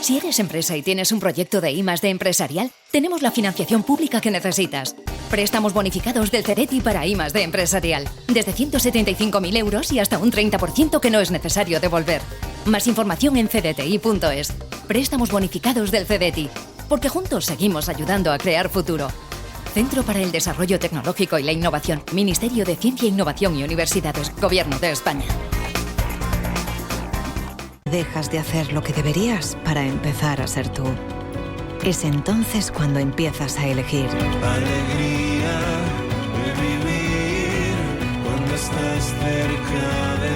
Si eres empresa y tienes un proyecto de I+D empresarial, tenemos la financiación pública que necesitas. Préstamos bonificados del CEDETI para I+D empresarial. Desde 175.000 euros y hasta un 30% que no es necesario devolver. Más información en cdti.es. Préstamos bonificados del CEDETI. Porque juntos seguimos ayudando a crear futuro. Centro para el Desarrollo Tecnológico y la Innovación. Ministerio de Ciencia, Innovación y Universidades. Gobierno de España. Dejas de hacer lo que deberías para empezar a ser tú. Es entonces cuando empiezas a elegir. Alegría de vivir cuando estás cerca de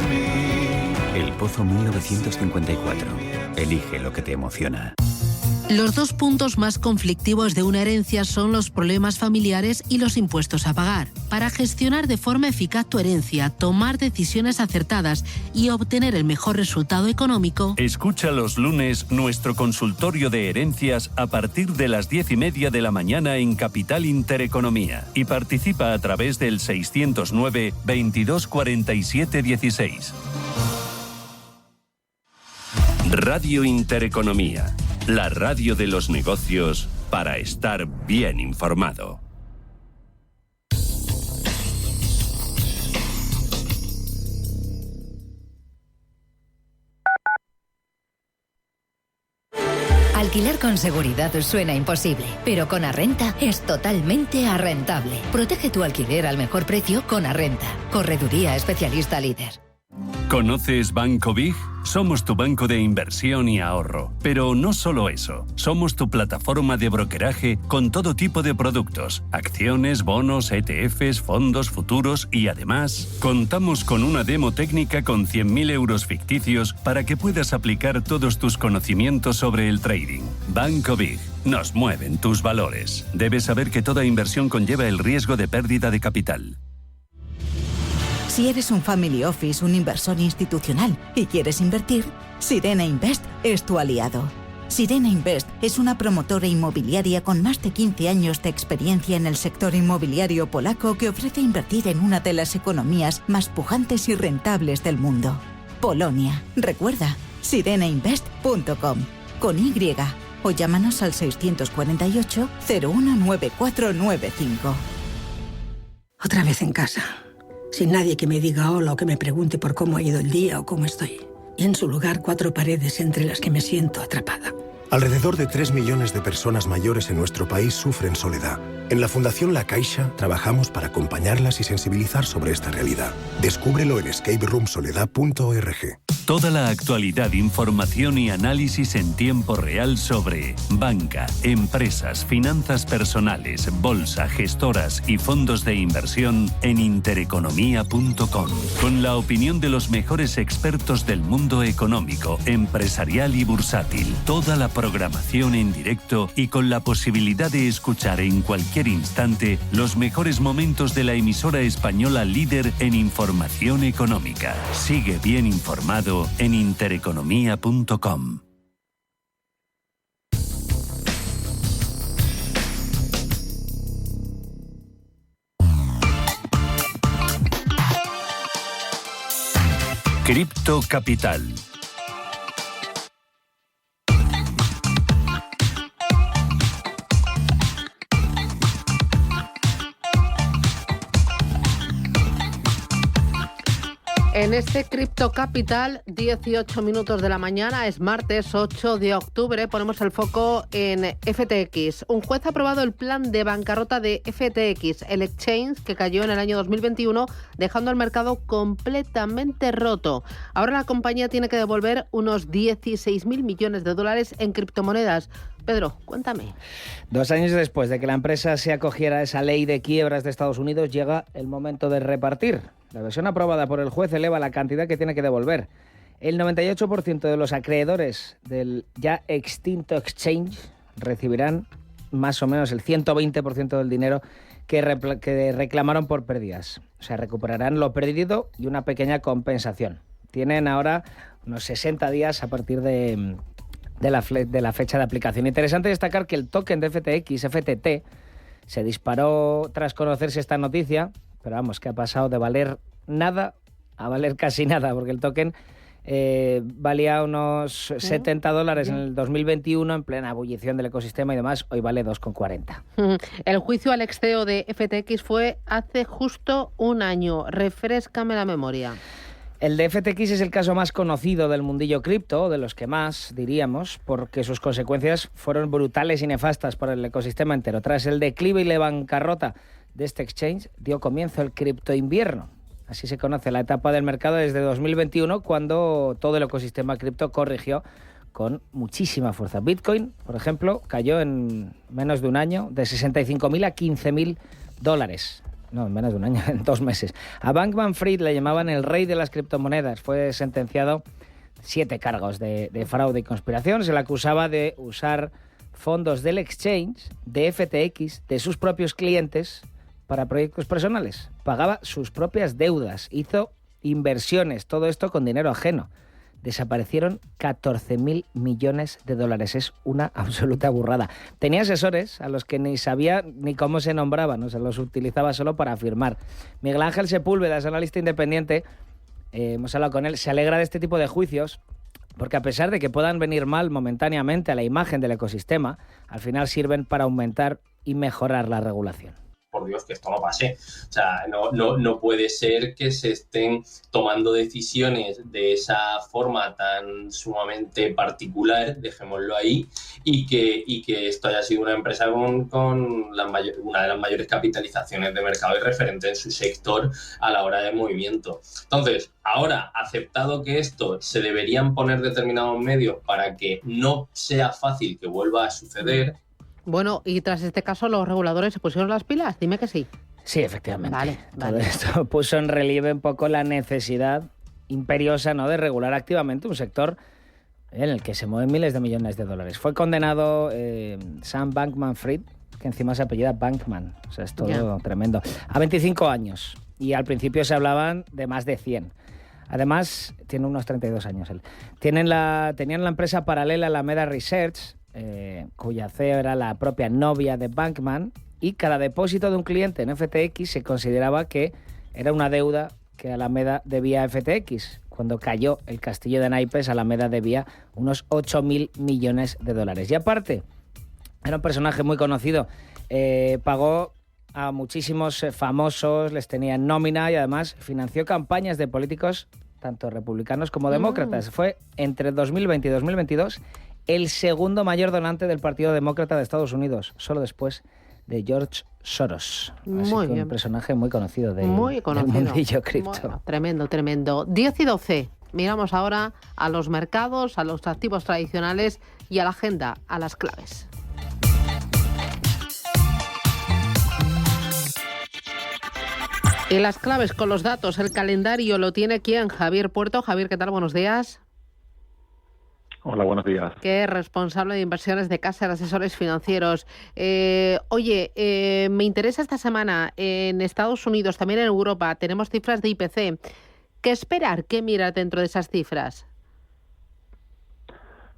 mí. El Pozo 1954. Elige lo que te emociona. Los dos puntos más conflictivos de una herencia son los problemas familiares y los impuestos a pagar. Para gestionar de forma eficaz tu herencia, tomar decisiones acertadas y obtener el mejor resultado económico... Escucha los lunes nuestro consultorio de herencias a partir de las 10:30 de la mañana en Capital Intereconomía y participa a través del 609 22 47 16. Radio Intereconomía. La radio de los negocios para estar bien informado. Alquilar con seguridad suena imposible, pero con Arrenta es totalmente arrentable. Protege tu alquiler al mejor precio con Arrenta. Correduría especialista líder. ¿Conoces Banco Big? Somos tu banco de inversión y ahorro. Pero no solo eso, somos tu plataforma de brokeraje con todo tipo de productos, acciones, bonos, ETFs, fondos, futuros y además contamos con una demo técnica con 100.000 euros ficticios para que puedas aplicar todos tus conocimientos sobre el trading. Banco Big. Nos mueven tus valores. Debes saber que toda inversión conlleva el riesgo de pérdida de capital. Si eres un family office, un inversor institucional y quieres invertir, Sirena Invest es tu aliado. Sirena Invest es una promotora inmobiliaria con más de 15 años de experiencia en el sector inmobiliario polaco que ofrece invertir en una de las economías más pujantes y rentables del mundo. Polonia. Recuerda, sirenainvest.com con Y o llámanos al 648 019495. Otra vez en casa. Sin nadie que me diga hola o que me pregunte por cómo ha ido el día o cómo estoy. Y en su lugar, 4 paredes entre las que me siento atrapada. Alrededor de 3 millones de personas mayores en nuestro país sufren soledad. En la Fundación La Caixa trabajamos para acompañarlas y sensibilizar sobre esta realidad. Descúbrelo en escaperoomsoledad.org. Toda la actualidad, información y análisis en tiempo real sobre banca, empresas, finanzas personales, bolsa, gestoras y fondos de inversión en intereconomía.com. Con la opinión de los mejores expertos del mundo económico, empresarial y bursátil. Toda la programación en directo y con la posibilidad de escuchar en cualquier instante los mejores momentos de la emisora española líder en información económica. Sigue bien informado en intereconomía.com. Cripto Capital. En este Cripto Capital, 18 minutos de la mañana, es martes 8 de octubre, ponemos el foco en FTX. Un juez ha aprobado el plan de bancarrota de FTX, el exchange que cayó en el año 2021, dejando al mercado completamente roto. Ahora la compañía tiene que devolver unos 16.000 millones de dólares en criptomonedas. Pedro, cuéntame. 2 años después de que la empresa se acogiera a esa ley de quiebras de Estados Unidos, llega el momento de repartir. La versión aprobada por el juez eleva la cantidad que tiene que devolver. El 98% de los acreedores del ya extinto exchange recibirán más o menos el 120% del dinero que reclamaron por pérdidas. O sea, recuperarán lo perdido y una pequeña compensación. Tienen ahora unos 60 días a partir de la fecha de aplicación. Interesante destacar que el token de FTX, FTT, se disparó tras conocerse esta noticia, pero vamos, que ha pasado de valer nada a valer casi nada, porque el token valía unos $70 en el 2021, en plena ebullición del ecosistema y demás. Hoy vale 2,40. El juicio al ex CEO de FTX fue hace justo un año. Refréscame la memoria. El de FTX es el caso más conocido del mundillo cripto, de los que más, diríamos, porque sus consecuencias fueron brutales y nefastas para el ecosistema entero. Tras el declive y la bancarrota de este exchange, dio comienzo el cripto invierno. Así se conoce la etapa del mercado desde 2021, cuando todo el ecosistema cripto corrigió con muchísima fuerza. Bitcoin, por ejemplo, cayó en menos de un año de $65.000 a $15.000. No, en menos de un año, en 2 meses. A Bankman-Fried le llamaban el rey de las criptomonedas. Fue sentenciado 7 cargos de fraude y conspiración. Se le acusaba de usar fondos del exchange, de FTX, de sus propios clientes, para proyectos personales. Pagaba sus propias deudas, hizo inversiones, todo esto con dinero ajeno. Desaparecieron $14.000 millones. Es una absoluta burrada. Tenía asesores a los que ni sabía ni cómo se nombraban, o sea, los utilizaba solo para firmar. Miguel Ángel Sepúlveda es analista independiente, hemos hablado con él, se alegra de este tipo de juicios, porque a pesar de que puedan venir mal momentáneamente a la imagen del ecosistema, al final sirven para aumentar y mejorar la regulación. Por Dios, que esto no pase. O sea, no puede ser que se estén tomando decisiones de esa forma tan sumamente particular, dejémoslo ahí, y que esto haya sido una empresa con una de las mayores capitalizaciones de mercado y referente en su sector a la hora de movimiento. Entonces, ahora, aceptado que esto se deberían poner determinados medios para que no sea fácil que vuelva a suceder. Bueno, y tras este caso, ¿los reguladores se pusieron las pilas? Dime que sí. Sí, efectivamente. Vale. Todo esto puso en relieve un poco la necesidad imperiosa, ¿no?, de regular activamente un sector en el que se mueven miles de millones de dólares. Fue condenado Sam Bankman-Fried, que encima se apellida Bankman. O sea, es todo tremendo. A 25 años. Y al principio se hablaban de más de 100. Además, tiene unos 32 años él. Tenían la empresa paralela Alameda Research, cuya CEO era la propia novia de Bankman, y cada depósito de un cliente en FTX se consideraba que era una deuda que Alameda debía a FTX. Cuando cayó el castillo de naipes, Alameda debía unos $8.000 millones. Y aparte, era un personaje muy conocido. Pagó a muchísimos famosos, les tenía en nómina y además financió campañas de políticos, tanto republicanos como demócratas. Fue entre 2020 y 2022 el segundo mayor donante del Partido Demócrata de Estados Unidos, solo después de George Soros. Así que un personaje muy conocido del mundillo cripto. Bueno, tremendo, tremendo. 10 y 12. Miramos ahora a los mercados, a los activos tradicionales y a la agenda, a las claves. Y las claves con los datos, el calendario lo tiene ¿quién? Javier Puerto. Javier, ¿qué tal? Buenos días. Hola, buenos días. Que es responsable de inversiones de Caser Asesores Financieros. Me interesa esta semana en Estados Unidos, también en Europa, tenemos cifras de IPC. ¿Qué esperar? ¿Qué mirar dentro de esas cifras?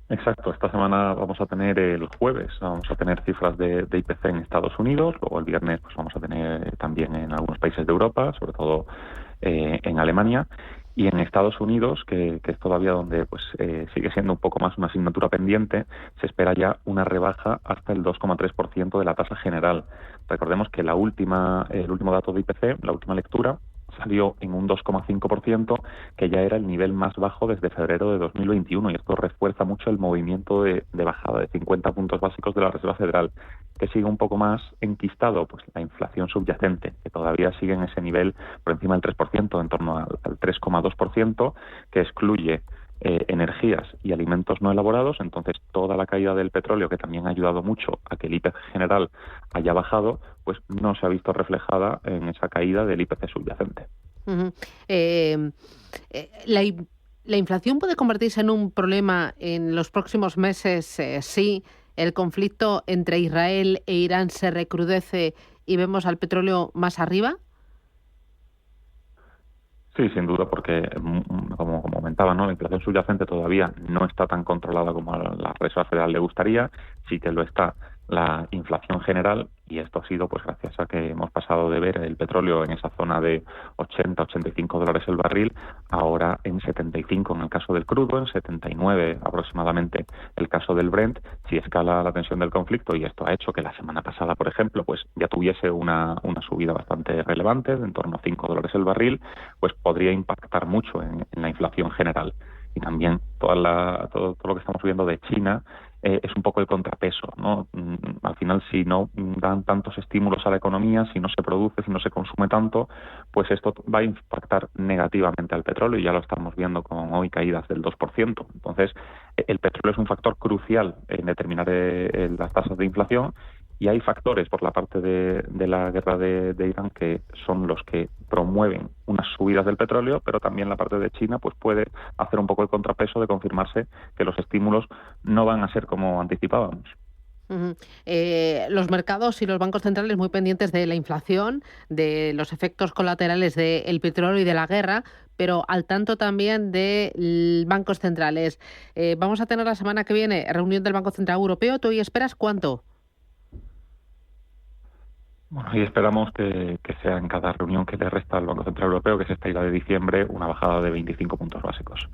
Exacto, esta semana vamos a tener el jueves, vamos a tener cifras de IPC en Estados Unidos, luego el viernes pues vamos a tener también en algunos países de Europa, sobre todo en Alemania. Y en Estados Unidos, que es todavía donde pues sigue siendo un poco más una asignatura pendiente, se espera ya una rebaja hasta el 2,3% de la tasa general. Recordemos que el último dato de IPC, la última lectura, salió en un 2,5%, que ya era el nivel más bajo desde febrero de 2021, y esto refuerza mucho el movimiento de bajada de 50 puntos básicos de la Reserva Federal. Que sigue un poco más enquistado, pues la inflación subyacente, que todavía sigue en ese nivel por encima del 3%, en torno al 3,2%, que excluye energías y alimentos no elaborados. Entonces toda la caída del petróleo, que también ha ayudado mucho a que el IPC general haya bajado, pues no se ha visto reflejada en esa caída del IPC subyacente. Uh-huh. ¿La inflación puede convertirse en un problema en los próximos meses si el conflicto entre Israel e Irán se recrudece y vemos al petróleo más arriba? Sí, sin duda, porque como comentaba, ¿no?, la inflación subyacente todavía no está tan controlada como a la Reserva Federal le gustaría. Sí que lo está la inflación general, y esto ha sido pues gracias a que hemos pasado de ver el petróleo en esa zona de 80-85 dólares el barril, ahora en 75 en el caso del crudo, en 79 aproximadamente el caso del Brent. Si escala la tensión del conflicto, y esto ha hecho que la semana pasada, por ejemplo, pues ya tuviese una subida bastante relevante, de en torno a 5 dólares el barril, pues podría impactar mucho en la inflación general. Y también todo lo que estamos viendo de China es un poco el contrapeso, ¿no? Al final, si no dan tantos estímulos a la economía, si no se produce, si no se consume tanto, pues esto va a impactar negativamente al petróleo, y ya lo estamos viendo con hoy caídas del 2%. Entonces, el petróleo es un factor crucial en determinar las tasas de inflación, y hay factores por la parte de la guerra de Irán que son los que promueven unas subidas del petróleo, pero también la parte de China pues puede hacer un poco el contrapeso de confirmarse que los estímulos no van a ser como anticipábamos. Los mercados y los bancos centrales muy pendientes de la inflación, de los efectos colaterales del petróleo y de la guerra, pero al tanto también de bancos centrales. Vamos a tener la semana que viene reunión del Banco Central Europeo. ¿Tú hoy esperas cuánto? Bueno, y esperamos que sea en cada reunión que le resta al Banco Central Europeo, que es esta ila de diciembre, una bajada de 25 puntos básicos.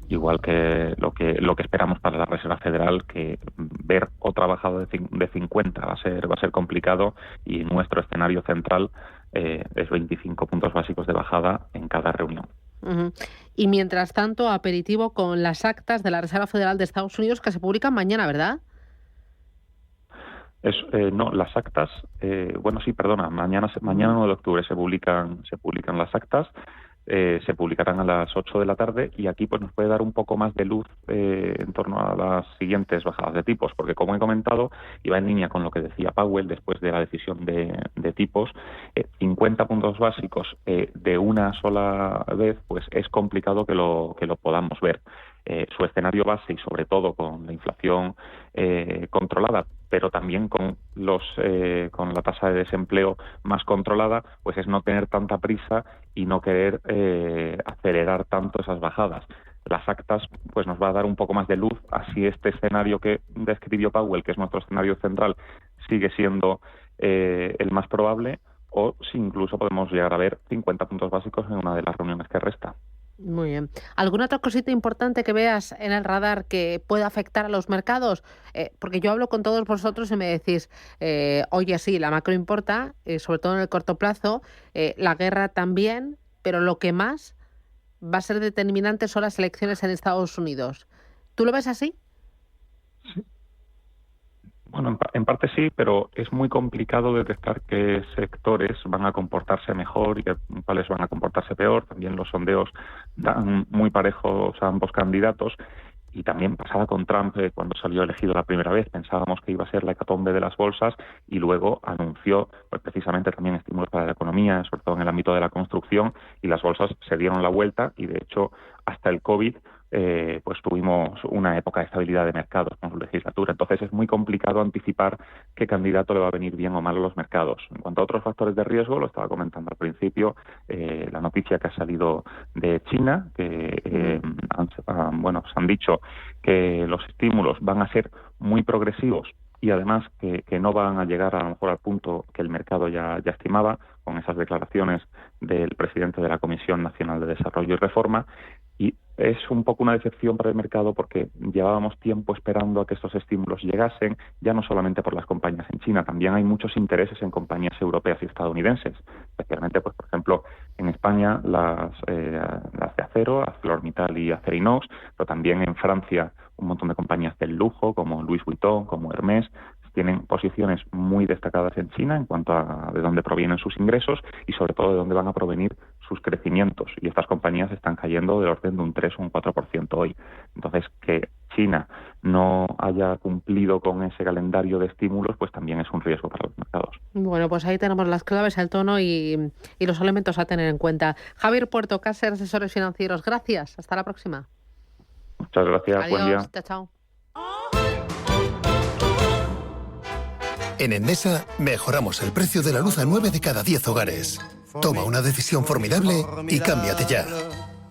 Igual que lo que esperamos para la Reserva Federal, que ver otra bajada de 50 va a ser complicado, y nuestro escenario central es 25 puntos básicos de bajada en cada reunión. Y mientras tanto, aperitivo con las actas de la Reserva Federal de Estados Unidos, que se publican mañana, ¿verdad? No, las actas, mañana 9 de octubre se publican las actas, se publicarán a las 8 de la tarde, y aquí pues nos puede dar un poco más de luz en torno a las siguientes bajadas de tipos, porque como he comentado, iba en línea con lo que decía Powell después de la decisión de tipos. 50 puntos básicos de una sola vez, pues es complicado que lo podamos ver. Su escenario base, y sobre todo con la inflación controlada, pero también con la tasa de desempleo más controlada, pues es no tener tanta prisa y no querer acelerar tanto esas bajadas. Las actas pues nos va a dar un poco más de luz, así este escenario que describió Powell, que es nuestro escenario central, sigue siendo el más probable, o si incluso podemos llegar a ver 50 puntos básicos en una de las reuniones que resta. Muy bien. ¿Alguna otra cosita importante que veas en el radar que pueda afectar a los mercados? Porque yo hablo con todos vosotros y me decís, oye, sí, la macro importa, sobre todo en el corto plazo, la guerra también, pero lo que más va a ser determinante son las elecciones en Estados Unidos. ¿Tú lo ves así? Sí. Bueno, en parte sí, pero es muy complicado detectar qué sectores van a comportarse mejor y cuáles van a comportarse peor. También los sondeos dan muy parejos a ambos candidatos. Y también pasaba con Trump, cuando salió elegido la primera vez, pensábamos que iba a ser la hecatombe de las bolsas, y luego anunció pues precisamente también estímulos para la economía, sobre todo en el ámbito de la construcción, y las bolsas se dieron la vuelta, y de hecho hasta el COVID pues tuvimos una época de estabilidad de mercados con su legislatura. Entonces es muy complicado anticipar qué candidato le va a venir bien o mal a los mercados. En cuanto a otros factores de riesgo, lo estaba comentando al principio, la noticia que ha salido de China, que han dicho que los estímulos van a ser muy progresivos, y además que no van a llegar a lo mejor al punto que el mercado ya estimaba, con esas declaraciones del presidente de la Comisión Nacional de Desarrollo y Reforma. Y es un poco una decepción para el mercado, porque llevábamos tiempo esperando a que estos estímulos llegasen, ya no solamente por las compañías en China, también hay muchos intereses en compañías europeas y estadounidenses, especialmente, pues por ejemplo, en España las de acero, ArcelorMittal y Acerinox, pero también en Francia un montón de compañías del lujo, como Louis Vuitton, como Hermès, tienen posiciones muy destacadas en China en cuanto a de dónde provienen sus ingresos y sobre todo de dónde van a provenir sus crecimientos. Y estas compañías están cayendo del orden de un 3 o un 4% hoy. Entonces, que China no haya cumplido con ese calendario de estímulos, pues también es un riesgo para los mercados. Bueno, pues ahí tenemos las claves, el tono y los elementos a tener en cuenta. Javier Puerto, Caser, asesores financieros. Gracias. Hasta la próxima. Muchas gracias. Adiós. Buen día. Chao, chao. En Endesa mejoramos el precio de la luz a 9 de cada 10 hogares. Toma una decisión formidable y cámbiate ya.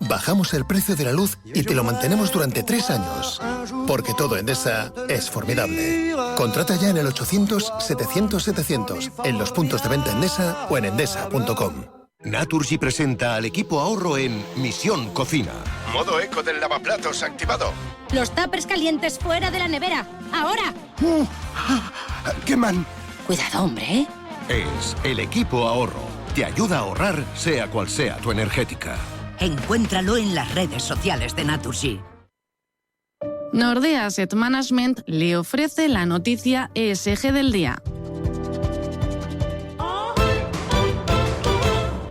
Bajamos el precio de la luz y te lo mantenemos durante 3 años. Porque todo Endesa es formidable. Contrata ya en el 800-700-700, en los puntos de venta Endesa o en endesa.com. Naturgy presenta al equipo ahorro en Misión Cocina. Modo eco del lavaplatos activado. Los tuppers calientes fuera de la nevera. ¡Ahora! ¡Queman! Cuidado, hombre. Es el equipo ahorro. Te ayuda a ahorrar, sea cual sea tu energética. Encuéntralo en las redes sociales de Naturgy. Nordea Asset Management le ofrece la noticia ESG del día.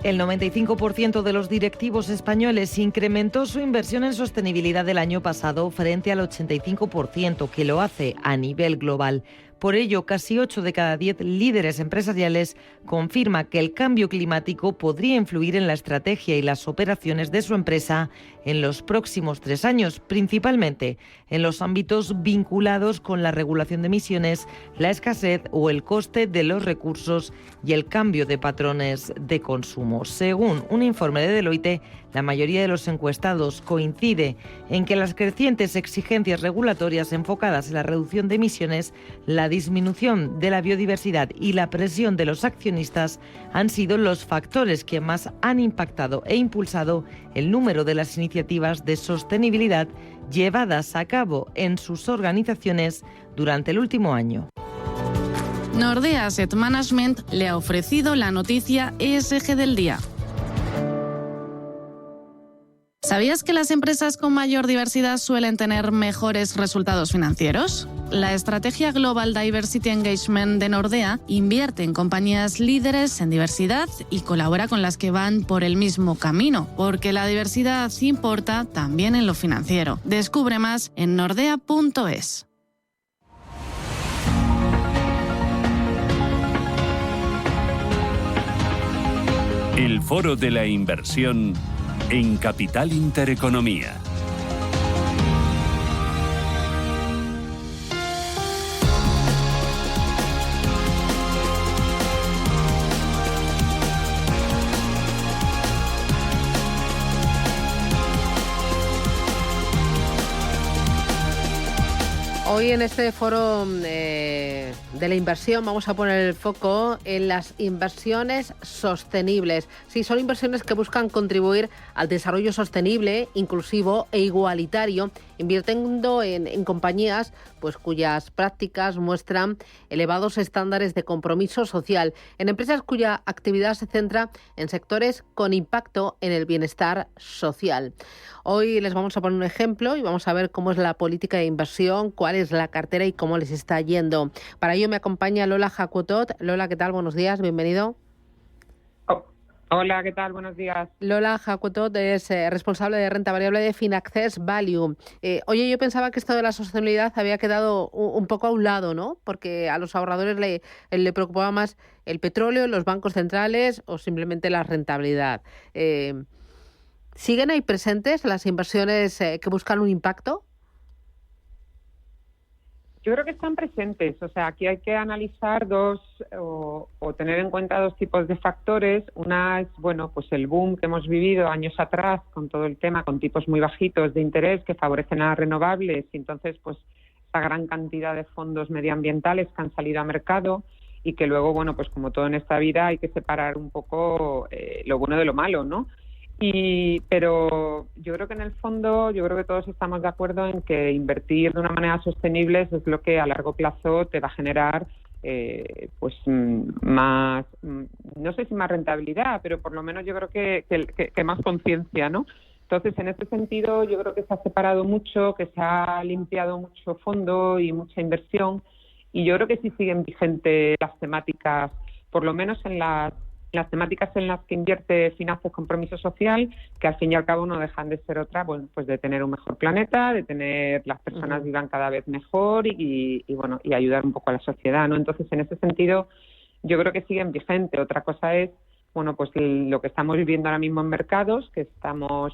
El 95% de los directivos españoles incrementó su inversión en sostenibilidad del año pasado frente al 85% que lo hace a nivel global. Por ello, casi 8 de cada 10 líderes empresariales confirma que el cambio climático podría influir en la estrategia y las operaciones de su empresa en los próximos 3 años, principalmente en los ámbitos vinculados con la regulación de emisiones, la escasez o el coste de los recursos y el cambio de patrones de consumo. Según un informe de Deloitte, la mayoría de los encuestados coincide en que las crecientes exigencias regulatorias enfocadas en la reducción de emisiones, la disminución de la biodiversidad y la presión de los accionistas han sido los factores que más han impactado e impulsado el número de las iniciativas de sostenibilidad llevadas a cabo en sus organizaciones durante el último año. Nordea Asset Management le ha ofrecido la noticia ESG del día. ¿Sabías que las empresas con mayor diversidad suelen tener mejores resultados financieros? La estrategia Global Diversity Engagement de Nordea invierte en compañías líderes en diversidad y colabora con las que van por el mismo camino, porque la diversidad importa también en lo financiero. Descubre más en nordea.es. El Foro de la Inversión en Capital Intereconomía. Hoy en este foro de la inversión vamos a poner el foco en las inversiones sostenibles. Sí, son inversiones que buscan contribuir al desarrollo sostenible, inclusivo e igualitario, invirtiendo en compañías pues cuyas prácticas muestran elevados estándares de compromiso social, en empresas cuya actividad se centra en sectores con impacto en el bienestar social. Hoy les vamos a poner un ejemplo y vamos a ver cómo es la política de inversión, cuál es la cartera y cómo les está yendo. Para ello me acompaña Lola Jacutot. Lola, ¿qué tal? Buenos días, bienvenido. Hola, ¿qué tal? Buenos días. Lola Jacutot es responsable de renta variable de Finaccess Value. Oye, yo pensaba que esto de la sostenibilidad había quedado un poco a un lado, ¿no? Porque a los ahorradores le preocupaba más el petróleo, los bancos centrales o simplemente la rentabilidad. ¿Siguen ahí presentes las inversiones que buscan un impacto? Yo creo que están presentes. O sea, aquí hay que analizar o tener en cuenta dos tipos de factores. Una es, bueno, pues el boom que hemos vivido años atrás con todo el tema, con tipos muy bajitos de interés que favorecen a las renovables y entonces, pues, esa gran cantidad de fondos medioambientales que han salido a mercado y que luego, bueno, pues como todo en esta vida hay que separar un poco lo bueno de lo malo, ¿no? Pero yo creo que en el fondo, yo creo que todos estamos de acuerdo en que invertir de una manera sostenible es lo que a largo plazo te va a generar pues más, no sé si más rentabilidad, pero por lo menos yo creo que más conciencia, ¿no? Entonces, en este sentido, yo creo que se ha separado mucho, que se ha limpiado mucho fondo y mucha inversión, y yo creo que sí siguen vigentes las temáticas, por lo menos en las temáticas en las que invierte Finaccess Compromiso Social, que al fin y al cabo no dejan de ser otra, bueno, pues de tener un mejor planeta, de tener las personas vivan cada vez mejor y bueno, y ayudar un poco a la sociedad, ¿no? Entonces, en ese sentido, yo creo que siguen vigentes. Otra cosa es, bueno, pues lo que estamos viviendo ahora mismo en mercados, que estamos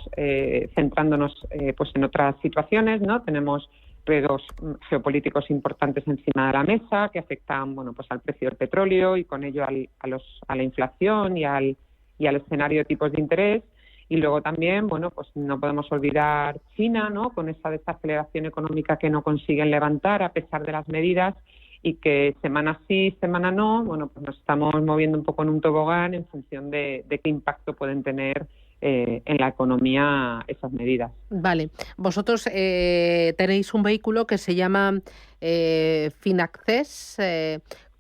centrándonos pues en otras situaciones, ¿no? Tenemos riesgos geopolíticos importantes encima de la mesa que afectan, bueno, pues al precio del petróleo y con ello a la inflación y al escenario de tipos de interés. Y luego también, bueno, pues no podemos olvidar China, ¿no? Con esa desaceleración económica que no consiguen levantar a pesar de las medidas, y que semana sí, semana no, bueno, pues nos estamos moviendo un poco en un tobogán en función de qué impacto pueden tener en la economía esas medidas. Vale. Vosotros tenéis un vehículo que se llama Finaccess,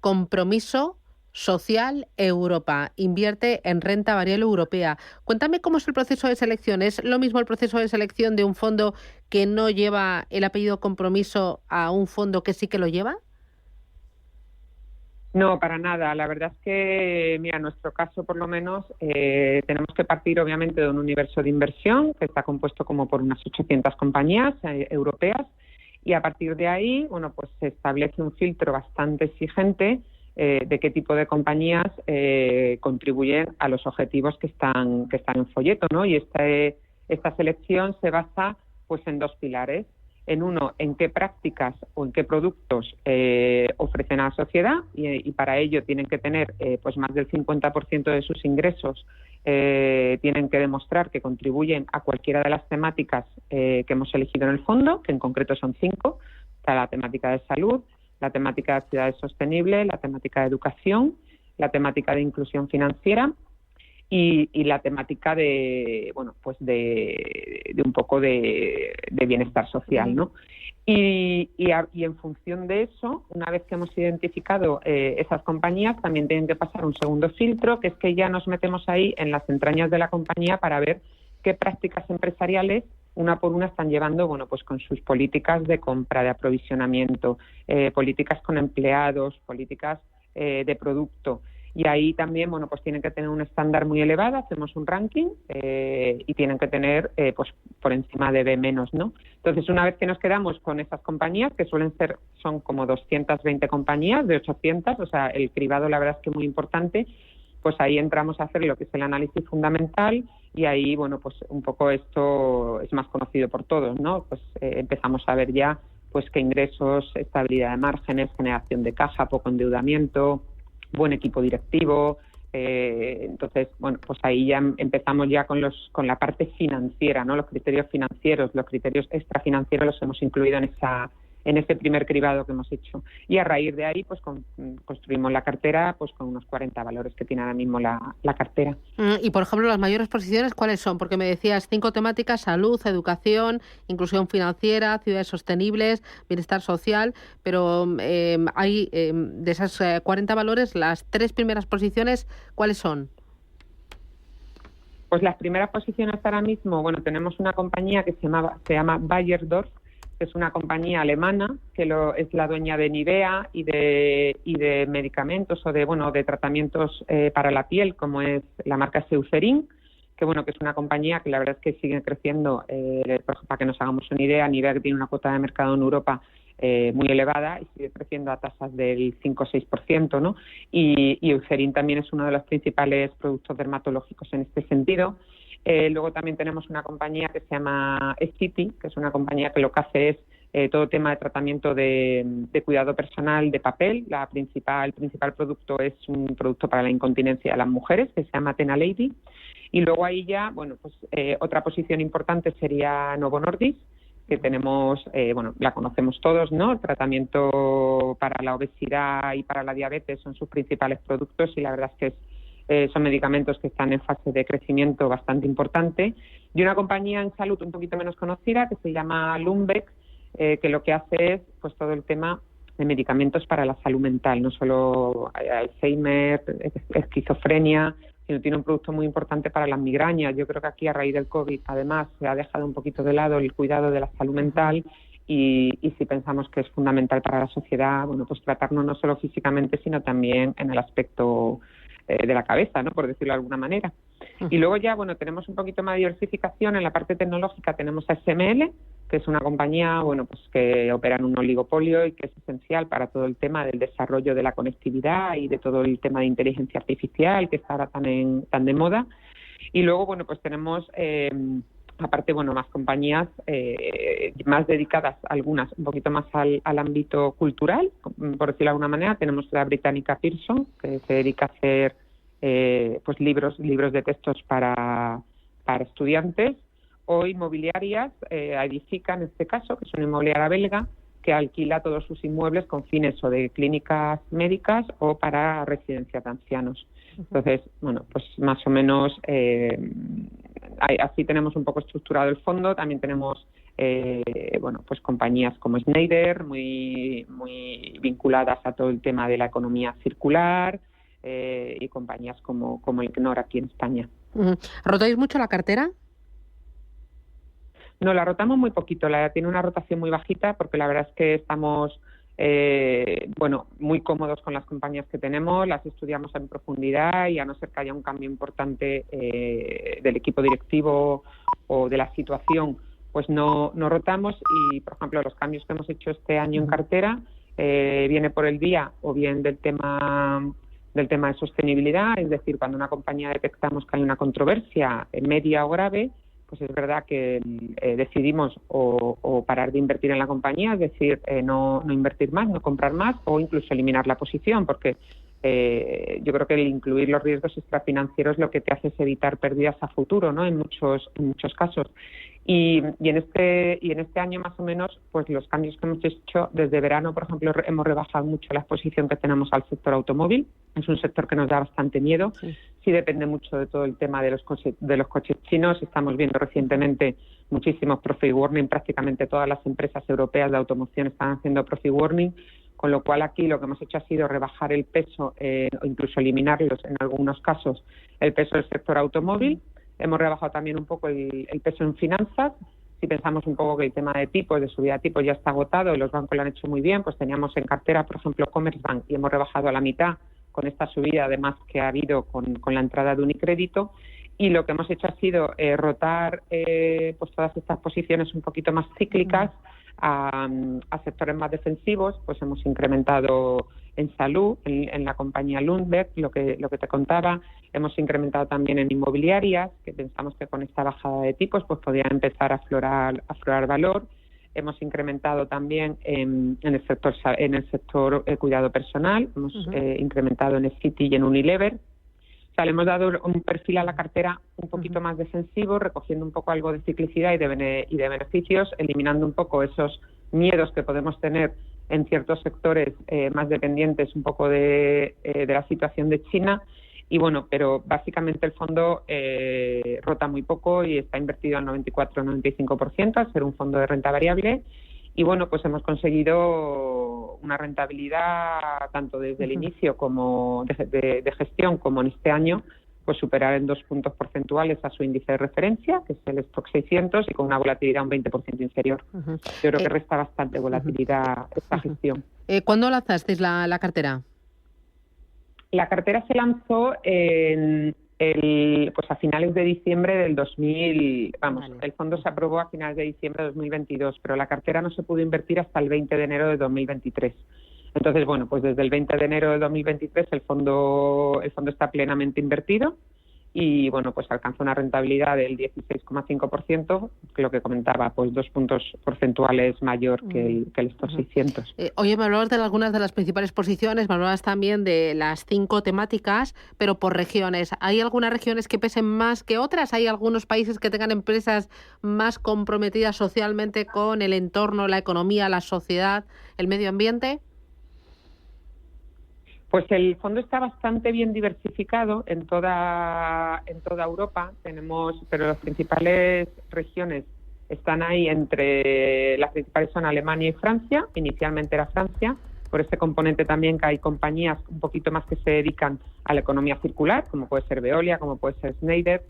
Compromiso Social Europa, invierte en renta variable europea. Cuéntame cómo es el proceso de selección. ¿Es lo mismo el proceso de selección de un fondo que no lleva el apellido Compromiso a un fondo que sí que lo lleva? No, para nada. La verdad es que, mira, en nuestro caso, por lo menos, tenemos que partir, obviamente, de un universo de inversión que está compuesto como por unas 800 compañías europeas, y a partir de ahí, bueno, pues se establece un filtro bastante exigente de qué tipo de compañías contribuyen a los objetivos que están en folleto, ¿no? Y esta selección se basa, pues, en dos pilares. En uno, en qué prácticas o en qué productos ofrecen a la sociedad, y para ello tienen que tener pues más del 50% de sus ingresos, tienen que demostrar que contribuyen a cualquiera de las temáticas que hemos elegido en el fondo, que en concreto son 5. Está la temática de salud, la temática de ciudades sostenibles, la temática de educación, la temática de inclusión financiera y la temática de, bueno, pues de un poco de bienestar social, ¿no? Y en función de eso, una vez que hemos identificado esas compañías, también tienen que pasar un segundo filtro, que es que ya nos metemos ahí en las entrañas de la compañía para ver qué prácticas empresariales una por una están llevando, bueno, pues con sus políticas de compra, de aprovisionamiento, políticas con empleados, políticas de producto. Y ahí también, bueno, pues tienen que tener un estándar muy elevado, hacemos un ranking y tienen que tener, pues por encima de B-, ¿no? Entonces, una vez que nos quedamos con esas compañías, que son como 220 compañías de 800, o sea, el cribado la verdad es que es muy importante, pues ahí entramos a hacer lo que es el análisis fundamental, y ahí, bueno, pues un poco esto es más conocido por todos, ¿no? Pues empezamos a ver ya, pues qué ingresos, estabilidad de márgenes, generación de caja, poco endeudamiento, buen equipo directivo. Entonces, bueno, pues ahí ya empezamos ya con la parte financiera, ¿no? Los criterios financieros, los criterios extrafinancieros los hemos incluido en ese primer cribado que hemos hecho. Y a raíz de ahí, pues construimos la cartera, pues con unos 40 valores que tiene ahora mismo la cartera. Y, por ejemplo, las mayores posiciones, ¿cuáles son? Porque me decías 5 temáticas: salud, educación, inclusión financiera, ciudades sostenibles, bienestar social, pero hay de esas 40 valores, las 3 primeras posiciones, ¿cuáles son? Pues las primeras posiciones ahora mismo, bueno, tenemos una compañía que se llama Bayerdorf, que es una compañía alemana que es la dueña de Nivea y de medicamentos o de tratamientos para la piel, como es la marca Eucerin, que es una compañía que la verdad es que sigue creciendo. Para que nos hagamos una idea, Nivea tiene una cuota de mercado en Europa muy elevada y sigue creciendo a tasas del 5 o 6%, ¿no? Y Eucerin también es uno de los principales productos dermatológicos en este sentido. Luego también tenemos una compañía que se llama Essity, que es una compañía que lo que hace es todo tema de tratamiento de cuidado personal de papel. El principal producto es un producto para la incontinencia de las mujeres, que se llama Tena Lady. Y luego ahí ya, otra posición importante sería Novo Nordisk, que tenemos, la conocemos todos, ¿no? El tratamiento para la obesidad y para la diabetes son sus principales productos, y la verdad es que son medicamentos que están en fase de crecimiento bastante importante. Y una compañía en salud un poquito menos conocida que se llama Lundbeck, que lo que hace es pues todo el tema de medicamentos para la salud mental, no solo Alzheimer, esquizofrenia, sino tiene un producto muy importante para las migrañas. Yo creo que aquí, a raíz del COVID, además, se ha dejado un poquito de lado el cuidado de la salud mental, y si pensamos que es fundamental para la sociedad, pues tratarnos no solo físicamente, sino también en el aspecto de la cabeza, ¿no? Por decirlo de alguna manera. Y luego ya, tenemos un poquito más de diversificación. En la parte tecnológica tenemos a SML, que es una compañía, que opera en un oligopolio y que es esencial para todo el tema del desarrollo de la conectividad y de todo el tema de inteligencia artificial, que está ahora tan de moda. Y luego, pues tenemos, aparte, más compañías más dedicadas, algunas un poquito más al ámbito cultural, por decirlo de alguna manera. Tenemos la británica Pearson, que se dedica a hacer libros de textos para para estudiantes, o inmobiliarias, Edifica en este caso, que es una inmobiliaria belga, que alquila todos sus inmuebles con fines o de clínicas médicas o para residencias de ancianos. Entonces, bueno, pues más o menos así tenemos un poco estructurado el fondo. También tenemos bueno, pues compañías como Schneider, muy vinculadas a todo el tema de la economía circular, y compañías como Ignor aquí en España. ¿Rotáis mucho la cartera? No, la rotamos muy poquito, tiene una rotación muy bajita porque la verdad es que estamos bueno, muy cómodos con las compañías que tenemos, las estudiamos en profundidad y a no ser que haya un cambio importante del equipo directivo o de la situación, pues no rotamos. Y, por ejemplo, los cambios que hemos hecho este año en cartera viene por el día o bien del tema de sostenibilidad, es decir, cuando una compañía detectamos que hay una controversia media o grave, pues es verdad que decidimos o parar de invertir en la compañía, es decir, no invertir más, no comprar más o incluso eliminar la posición, porque yo creo que el incluir los riesgos extrafinancieros lo que te hace es evitar pérdidas a futuro, ¿no? En muchos casos. Y en este año más o menos, pues los cambios que hemos hecho desde verano, por ejemplo, hemos rebajado mucho la exposición que tenemos al sector automóvil. Es un sector que nos da bastante miedo. Sí depende mucho de todo el tema de los coches chinos. Estamos viendo recientemente muchísimos profit warning. Prácticamente todas las empresas europeas de automoción están haciendo profit warning, con lo cual aquí lo que hemos hecho ha sido rebajar el peso o incluso eliminarlos en algunos casos, el peso del sector automóvil. Hemos rebajado también un poco el peso en finanzas. Si pensamos un poco que el tema de tipos, de subida de tipos ya está agotado y los bancos lo han hecho muy bien, pues teníamos en cartera, por ejemplo, Commerzbank y hemos rebajado a la mitad con esta subida, además que ha habido con la entrada de Unicrédito. Y lo que hemos hecho ha sido rotar pues todas estas posiciones un poquito más cíclicas a sectores más defensivos. Pues hemos incrementado en salud, en la compañía Lundbeck, lo que te contaba. Hemos incrementado también en inmobiliarias, que pensamos que con esta bajada de tipos pues podía empezar a aflorar valor. Hemos incrementado también en el sector cuidado personal. Hemos incrementado en el City y en Unilever. O sea, le hemos dado un perfil a la cartera un poquito más defensivo, recogiendo un poco algo de ciclicidad y de beneficios, eliminando un poco esos miedos que podemos tener en ciertos sectores más dependientes un poco de la situación de China. Y bueno, pero básicamente el fondo rota muy poco y está invertido al 94-95%, al ser un fondo de renta variable. Y bueno, pues hemos conseguido una rentabilidad tanto desde el inicio como de gestión como en este año, pues superar en 2 puntos porcentuales a su índice de referencia, que es el Stoxx 600, y con una volatilidad un 20% inferior. Yo creo que resta bastante volatilidad esta gestión. ¿Cuándo lanzasteis la cartera? La cartera se lanzó pues a finales de diciembre del 2000. Vamos, el fondo se aprobó a finales de diciembre de 2022, pero la cartera no se pudo invertir hasta el 20 de enero de 2023. Entonces, bueno, pues desde el 20 de enero de 2023 el fondo está plenamente invertido y, bueno, pues alcanza una rentabilidad del 16,5%, que lo que comentaba, pues 2 puntos porcentuales mayor que el Stoxx 600. Oye, me hablabas de algunas de las principales posiciones, me hablabas también de las 5 temáticas, pero por regiones. ¿Hay algunas regiones que pesen más que otras? ¿Hay algunos países que tengan empresas más comprometidas socialmente con el entorno, la economía, la sociedad, el medio ambiente? Pues el fondo está bastante bien diversificado en toda Europa. Pero las principales regiones están ahí las principales son Alemania y Francia. Inicialmente era Francia, por este componente también que hay compañías un poquito más que se dedican a la economía circular, como puede ser Veolia, como puede ser Schneider.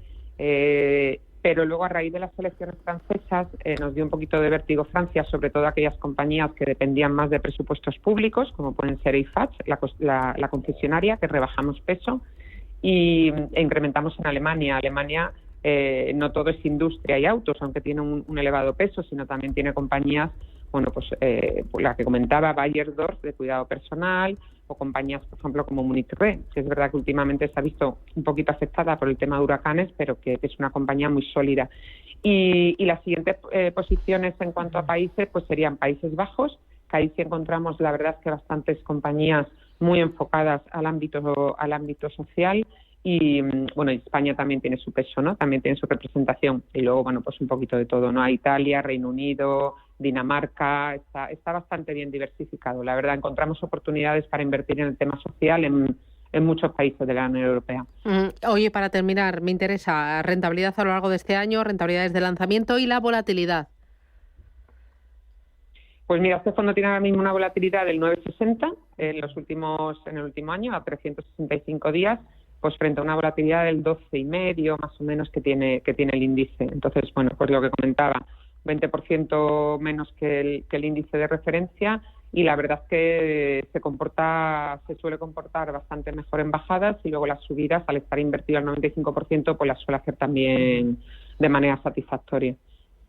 Pero luego, a raíz de las elecciones francesas, nos dio un poquito de vértigo Francia, sobre todo aquellas compañías que dependían más de presupuestos públicos, como pueden ser Eiffage, la concesionaria, que rebajamos peso, e incrementamos en Alemania. Alemania no todo es industria y autos, aunque tiene un elevado peso, sino también tiene compañías, bueno, pues la que comentaba, Bayerdorf, de cuidado personal, o compañías, por ejemplo, como Munich Re, que es verdad que últimamente se ha visto un poquito afectada por el tema de huracanes, pero que es una compañía muy sólida. Y las siguientes posiciones en cuanto a países, pues serían Países Bajos, que ahí sí encontramos, la verdad, que bastantes compañías muy enfocadas al ámbito social, Y bueno, España también tiene su peso, ¿no? También tiene su representación. Y luego, bueno, pues un poquito de todo, ¿no? Italia, Reino Unido, Dinamarca, está bastante bien diversificado. La verdad, encontramos oportunidades para invertir en el tema social en muchos países de la Unión Europea. Oye, para terminar, me interesa rentabilidad a lo largo de este año, rentabilidades de lanzamiento y la volatilidad. Pues mira, este fondo tiene ahora mismo una volatilidad del 9,60 en el último año, a 365 días, pues frente a una volatilidad del 12,5 más o menos que tiene el índice. Entonces, bueno, pues lo que comentaba, 20% menos que el índice de referencia, y la verdad es que se suele comportar bastante mejor en bajadas, y luego las subidas, al estar invertido al 95%, pues las suele hacer también de manera satisfactoria.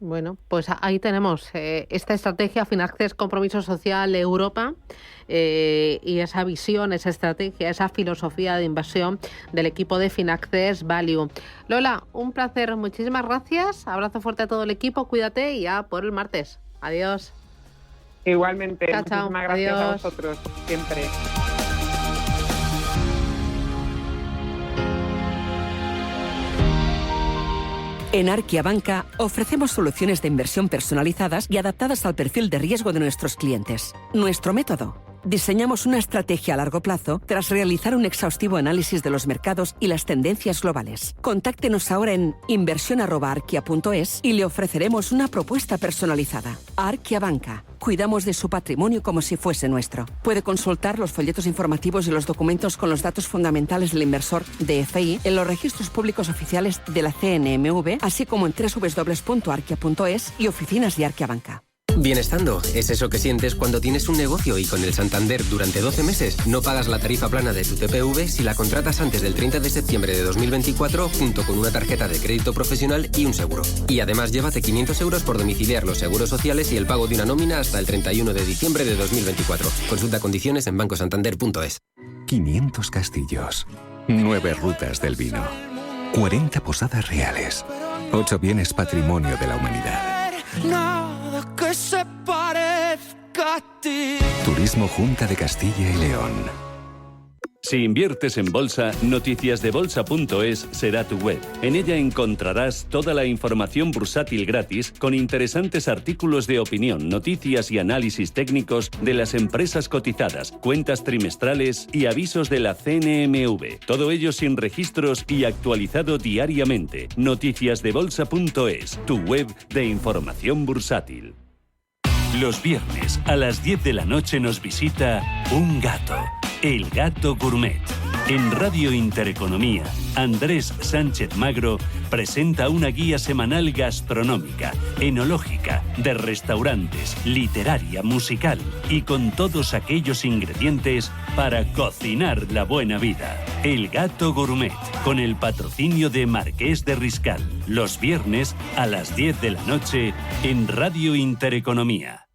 Bueno, pues ahí tenemos esta estrategia Finaccess Compromiso Social Europa y esa visión, esa estrategia, esa filosofía de inversión del equipo de Finaccess Value. Lola, un placer, muchísimas gracias, abrazo fuerte a todo el equipo, cuídate y ya por el martes. Adiós. Igualmente, chao, muchísimas gracias. Adiós. A vosotros, siempre. En Arkia Banca ofrecemos soluciones de inversión personalizadas y adaptadas al perfil de riesgo de nuestros clientes. Nuestro método: diseñamos una estrategia a largo plazo tras realizar un exhaustivo análisis de los mercados y las tendencias globales. Contáctenos ahora en inversión@arkia.es y le ofreceremos una propuesta personalizada. Arkia Banca. Cuidamos de su patrimonio como si fuese nuestro. Puede consultar los folletos informativos y los documentos con los datos fundamentales del inversor DFI en los registros públicos oficiales de la CNMV, así como en www.arkia.es y oficinas de Arkia Banca. Bienestando es eso que sientes cuando tienes un negocio y con el Santander durante 12 meses no pagas la tarifa plana de tu TPV si la contratas antes del 30 de septiembre de 2024 junto con una tarjeta de crédito profesional y un seguro. Y además llévate 500 euros por domiciliar los seguros sociales y el pago de una nómina hasta el 31 de diciembre de 2024. Consulta condiciones en bancosantander.es. 500 castillos, 9 rutas del vino, 40 posadas reales, 8 bienes patrimonio de la humanidad. Nada que se parezca a ti. Turismo Junta de Castilla y León. Si inviertes en bolsa, noticiasdebolsa.es será tu web. En ella encontrarás toda la información bursátil gratis con interesantes artículos de opinión, noticias y análisis técnicos de las empresas cotizadas, cuentas trimestrales y avisos de la CNMV. Todo ello sin registros y actualizado diariamente. Noticiasdebolsa.es, tu web de información bursátil. Los viernes a las 10 de la noche nos visita un gato, el Gato Gourmet. En Radio Intereconomía, Andrés Sánchez Magro presenta una guía semanal gastronómica, enológica, de restaurantes, literaria, musical y con todos aquellos ingredientes para cocinar la buena vida. El Gato Gourmet, con el patrocinio de Marqués de Riscal. Los viernes a las 10 de la noche en Radio Intereconomía.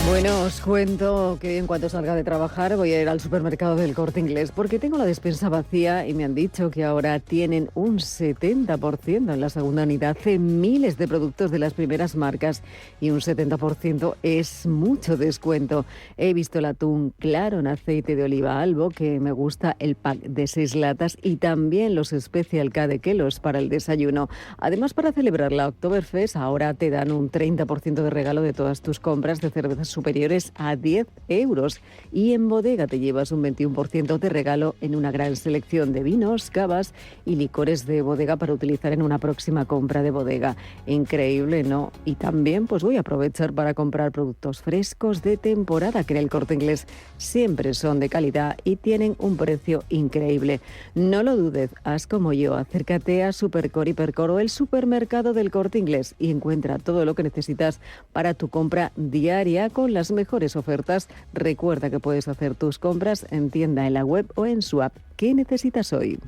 Bueno, os cuento que en cuanto salga de trabajar voy a ir al supermercado del Corte Inglés porque tengo la despensa vacía y me han dicho que ahora tienen un 70% en la segunda unidad en miles de productos de las primeras marcas y un 70% es mucho descuento. He visto el atún claro en aceite de oliva Albo, que me gusta el pack de 6 latas, y también los Special K de Kelos para el desayuno. Además, para celebrar la Oktoberfest ahora te dan un 30% de regalo de todas tus compras de cervezas superiores a 10 euros. Y en Bodega te llevas un 21% de regalo en una gran selección de vinos, cavas y licores de Bodega para utilizar en una próxima compra de Bodega. Increíble, ¿no? Y también pues voy a aprovechar para comprar productos frescos de temporada, que en el Corte Inglés siempre son de calidad y tienen un precio increíble. No lo dudes, haz como yo, acércate a Supercor, Hipercor o el supermercado del Corte Inglés y encuentra todo lo que necesitas para tu compra diaria con las mejores ofertas. Recuerda que puedes hacer tus compras en tienda, en la web o en su app. ¿Qué necesitas hoy?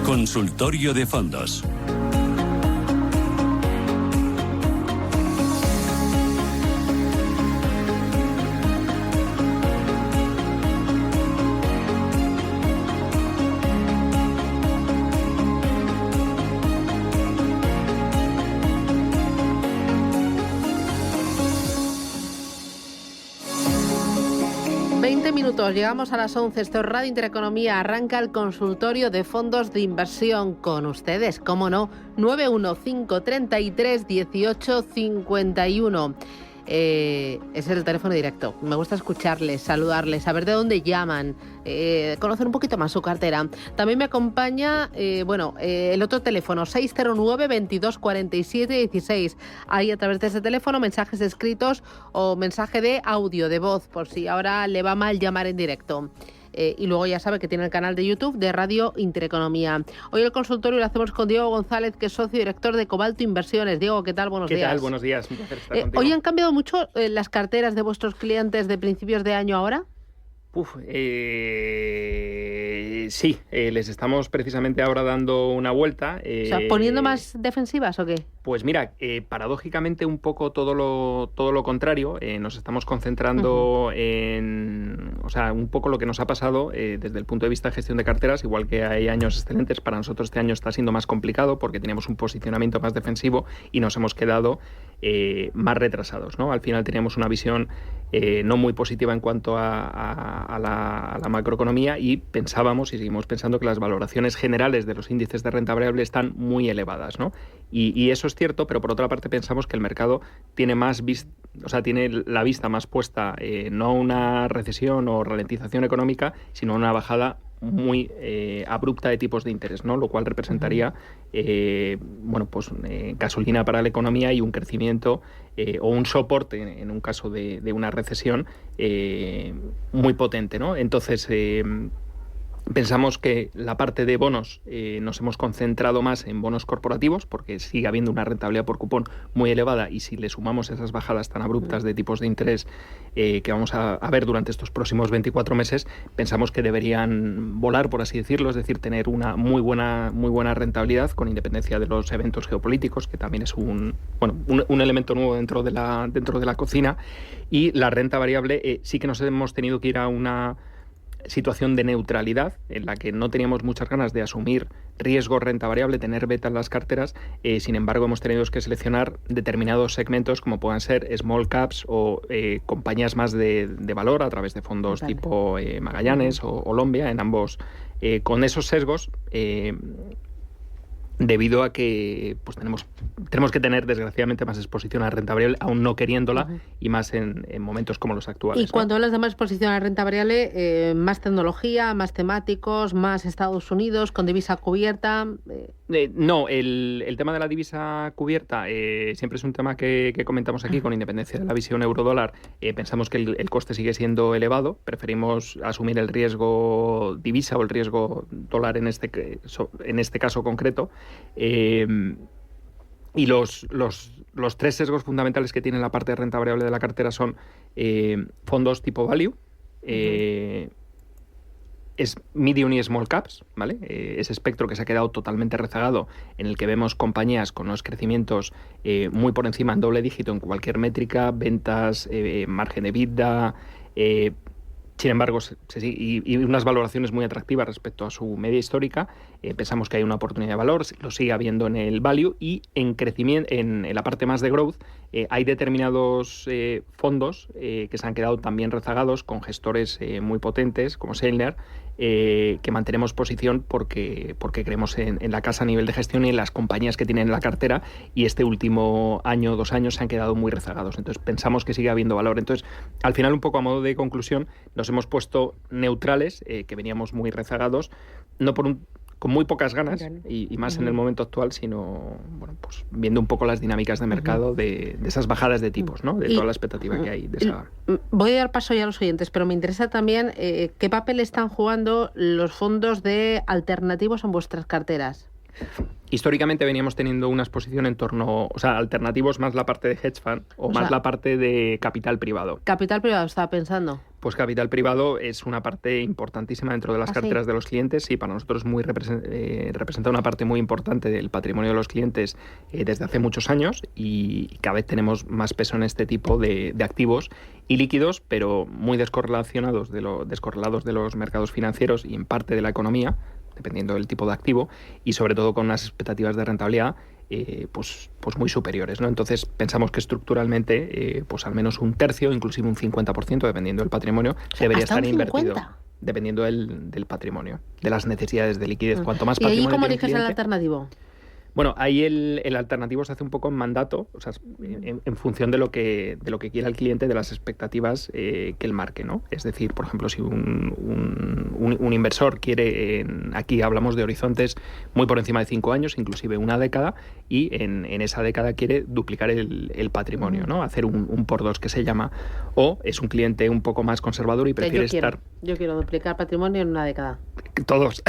Consultorio de fondos. minutos, llegamos a las 11. Esto es Radio Intereconomía. Arranca el consultorio de fondos de inversión con ustedes, cómo no, 915331851. Es el teléfono directo. Me gusta escucharles, saludarles, saber de dónde llaman, conocer un poquito más su cartera. También me acompaña el otro teléfono, 609 22 47 16. Ahí a través de ese teléfono mensajes escritos o mensaje de audio, de voz, por si ahora le va mal llamar en directo. Y luego ya sabe que tiene el canal de YouTube de Radio Intereconomía. Hoy el consultorio lo hacemos con Diego González, que es socio director de Cobalto Inversiones. Diego, ¿qué tal? Buenos días. ¿Qué tal? Buenos días. Un placer estar contigo. ¿Hoy han cambiado mucho las carteras de vuestros clientes de principios de año ahora? Sí, les estamos precisamente ahora dando una vuelta. ¿Poniendo más defensivas o qué? Pues mira, paradójicamente un poco todo lo contrario. Nos estamos concentrando en, un poco lo que nos ha pasado desde el punto de vista de gestión de carteras, igual que hay años excelentes. Para nosotros este año está siendo más complicado porque teníamos un posicionamiento más defensivo y nos hemos quedado más retrasados, ¿no? Al final teníamos una visión no muy positiva en cuanto a la macroeconomía y pensábamos y seguimos pensando que las valoraciones generales de los índices de renta variable están muy elevadas, ¿no? Y eso es cierto, pero por otra parte pensamos que el mercado tiene tiene la vista más puesta no a una recesión o ralentización económica, sino a una bajada muy abrupta de tipos de interés, ¿no? Lo cual representaría gasolina para la economía y un crecimiento o un soporte en un caso de una recesión muy potente, ¿no? Entonces pensamos que la parte de bonos nos hemos concentrado más en bonos corporativos porque sigue habiendo una rentabilidad por cupón muy elevada y si le sumamos esas bajadas tan abruptas de tipos de interés que vamos a ver durante estos próximos 24 meses, pensamos que deberían volar, por así decirlo, es decir, tener una muy buena rentabilidad con independencia de los eventos geopolíticos, que también es un elemento nuevo dentro de la cocina, y la renta variable sí que nos hemos tenido que ir a una situación de neutralidad en la que no teníamos muchas ganas de asumir riesgo renta variable, tener beta en las carteras, sin embargo hemos tenido que seleccionar determinados segmentos como puedan ser small caps o compañías más de valor a través de fondos tipo Magallanes o Colombia, en ambos con esos sesgos, debido a que pues tenemos que tener desgraciadamente más exposición a la renta variable, aún no queriéndola, y más en momentos como los actuales. Y cuando hablas de más exposición a la renta variable, más tecnología, más temáticos, más Estados Unidos, con divisa cubierta. No, el tema de la divisa cubierta siempre es un tema que comentamos aquí, con independencia de la visión euro-dólar. Pensamos que el coste sigue siendo elevado, preferimos asumir el riesgo divisa o el riesgo dólar en este caso concreto. Y los tres sesgos fundamentales que tiene la parte de renta variable de la cartera son fondos tipo value, es medium y small caps, ¿vale? Ese espectro que se ha quedado totalmente rezagado, en el que vemos compañías con unos crecimientos muy por encima en doble dígito en cualquier métrica, ventas, margen de EBITDA, sin embargo, y unas valoraciones muy atractivas respecto a su media histórica. Pensamos que hay una oportunidad de valor, lo sigue habiendo en el value, y en crecimiento, en la parte más de growth, hay determinados fondos que se han quedado también rezagados con gestores muy potentes como Selner, que mantenemos posición porque creemos en la casa a nivel de gestión y en las compañías que tienen en la cartera, y este último año, 2 años, se han quedado muy rezagados. Entonces pensamos que sigue habiendo valor. Entonces, al final, un poco a modo de conclusión, nos hemos puesto neutrales, que veníamos muy rezagados, no con muy pocas ganas y más en el momento actual, sino pues viendo un poco las dinámicas de mercado de esas bajadas de tipos, ¿no? De toda la expectativa que hay de esa. Voy a dar paso ya a los oyentes, pero me interesa también qué papel están jugando los fondos de alternativos en vuestras carteras. Históricamente veníamos teniendo una exposición en torno, alternativos más la parte de hedge fund o más la parte de capital privado. ¿Capital privado estaba pensando? Pues capital privado es una parte importantísima dentro de las carteras de los clientes, y para nosotros representa una parte muy importante del patrimonio de los clientes desde hace muchos años, y cada vez tenemos más peso en este tipo de activos y líquidos, pero muy descorrelados de los mercados financieros y en parte de la economía, dependiendo del tipo de activo, y sobre todo con unas expectativas de rentabilidad pues muy superiores, ¿no? Entonces pensamos que estructuralmente pues al menos un tercio, inclusive un 50%, dependiendo del patrimonio, debería estar invertido. Dependiendo del patrimonio, de las necesidades de liquidez. Cuanto más patrimonio. ¿Y ahí cómo eliges cliente, el alternativo? Bueno, ahí el alternativo se hace un poco en mandato, o sea, en función de lo que quiera el cliente, de las expectativas que él marque, ¿no? Es decir, por ejemplo, si un inversor quiere, aquí hablamos de horizontes muy por encima de 5 años, inclusive una década, y en esa década quiere duplicar el patrimonio, ¿no? Hacer un por dos que se llama, o es un cliente un poco más conservador y prefiere Yo quiero duplicar patrimonio en una década. Todos.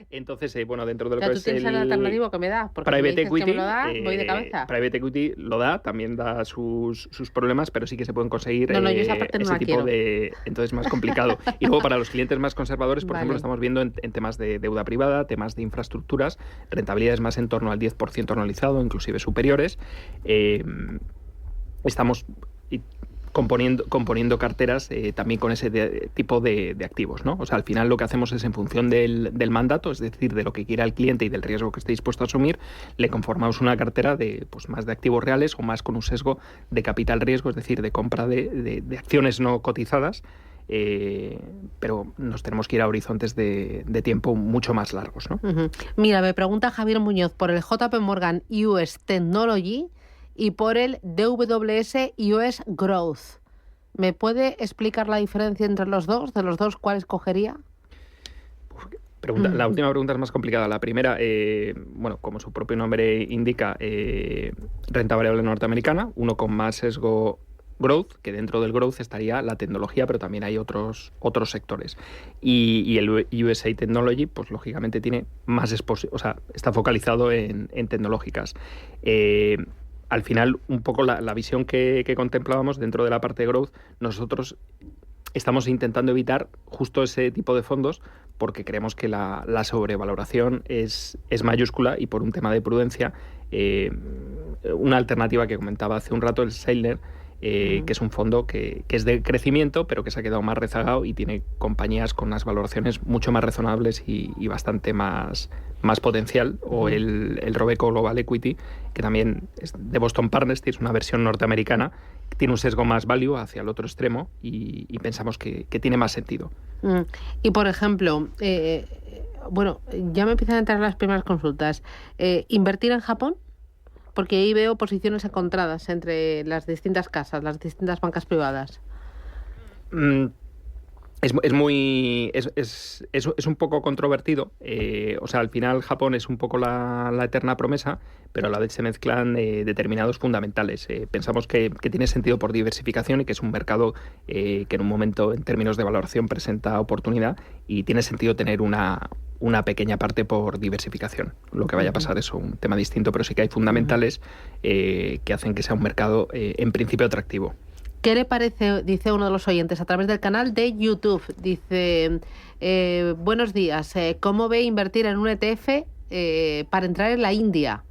Entonces, bueno, dentro de lo que es ¿tú tienes el alternativo que me da? Porque Private Equity, que me lo da, voy de cabeza. Private Equity lo da, también da sus problemas, pero sí que se pueden conseguir yo esa parte ese tipo de... Entonces es más complicado. Y luego para los clientes más conservadores, por ejemplo, estamos viendo en temas de deuda privada, temas de infraestructuras, rentabilidades más en torno al 10% anualizado, inclusive superiores. Estamos componiendo carteras también con ese tipo de activos, ¿no? O sea, al final lo que hacemos es en función del mandato, es decir, de lo que quiera el cliente y del riesgo que esté dispuesto a asumir, le conformamos una cartera de pues más de activos reales o más con un sesgo de capital riesgo, es decir, de compra de acciones no cotizadas, pero nos tenemos que ir a horizontes de tiempo mucho más largos, ¿no? Mira, me pregunta Javier Muñoz por el JP Morgan US Technology y por el DWS US Growth. ¿Me puede explicar la diferencia entre los dos? ¿De los dos cuál escogería? La última pregunta es más complicada. La primera, bueno, como su propio nombre indica, renta variable norteamericana, uno con más sesgo growth, que dentro del growth estaría la tecnología, pero también hay otros sectores. Y el USA Technology, pues lógicamente tiene más exposición, o sea, está focalizado en tecnológicas. Al final, un poco la visión que contemplábamos dentro de la parte de growth, nosotros estamos intentando evitar justo ese tipo de fondos porque creemos que la sobrevaloración es mayúscula y por un tema de prudencia, una alternativa que comentaba hace un rato, el Sailor, que es un fondo que es de crecimiento, pero que se ha quedado más rezagado y tiene compañías con unas valoraciones mucho más razonables y bastante más potencial, o el Robeco Global Equity, que también es de Boston Partners, es una versión norteamericana, tiene un sesgo más value hacia el otro extremo y pensamos que tiene más sentido. Y por ejemplo, bueno, ya me empiezan a entrar las primeras consultas. ¿Invertir en Japón? Porque ahí veo posiciones encontradas entre las distintas casas, las distintas bancas privadas. Es un poco controvertido. O sea, al final Japón es un poco la eterna promesa, pero a la vez se mezclan determinados fundamentales. Pensamos que tiene sentido por diversificación y que es un mercado que en un momento, en términos de valoración, presenta oportunidad, y tiene sentido tener una pequeña parte por diversificación. Lo que vaya a pasar es un tema distinto, pero sí que hay fundamentales que hacen que sea un mercado en principio atractivo. ¿Qué le parece? Dice uno de los oyentes a través del canal de YouTube. Dice, buenos días, ¿cómo ve invertir en un ETF para entrar en la India?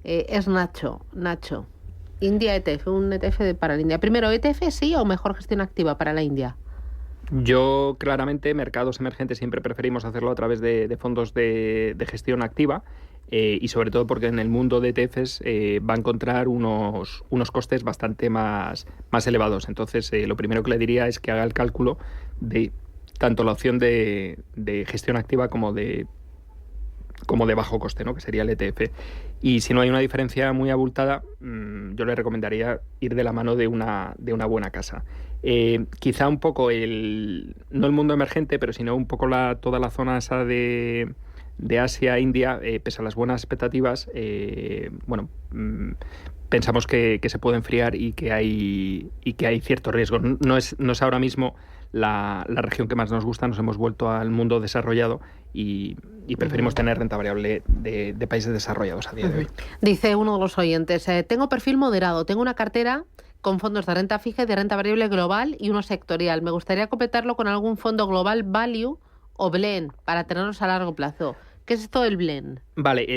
Es Nacho. India ETF, un ETF para la India. Primero, ¿ETF sí o mejor gestión activa para la India? Yo, claramente, mercados emergentes siempre preferimos hacerlo a través de fondos de gestión activa, y sobre todo porque en el mundo de ETFs va a encontrar unos costes bastante más elevados. Entonces, lo primero que le diría es que haga el cálculo de tanto la opción de gestión activa como de bajo coste, ¿no? Que sería el ETF. Y si no hay una diferencia muy abultada, yo le recomendaría ir de la mano de una buena casa. Quizá un poco no el mundo emergente, pero sino un poco toda la zona esa de Asia, India, pese a las buenas expectativas, pensamos que se puede enfriar y que hay cierto riesgo. No es ahora mismo la región que más nos gusta. Nos hemos vuelto al mundo desarrollado y preferimos tener renta variable de países desarrollados a día de hoy. Dice uno de los oyentes, tengo perfil moderado, tengo una cartera con fondos de renta fija y de renta variable global y uno sectorial. Me gustaría completarlo con algún fondo global value o blend para tenerlos a largo plazo. ¿Qué es esto del blend? Vale,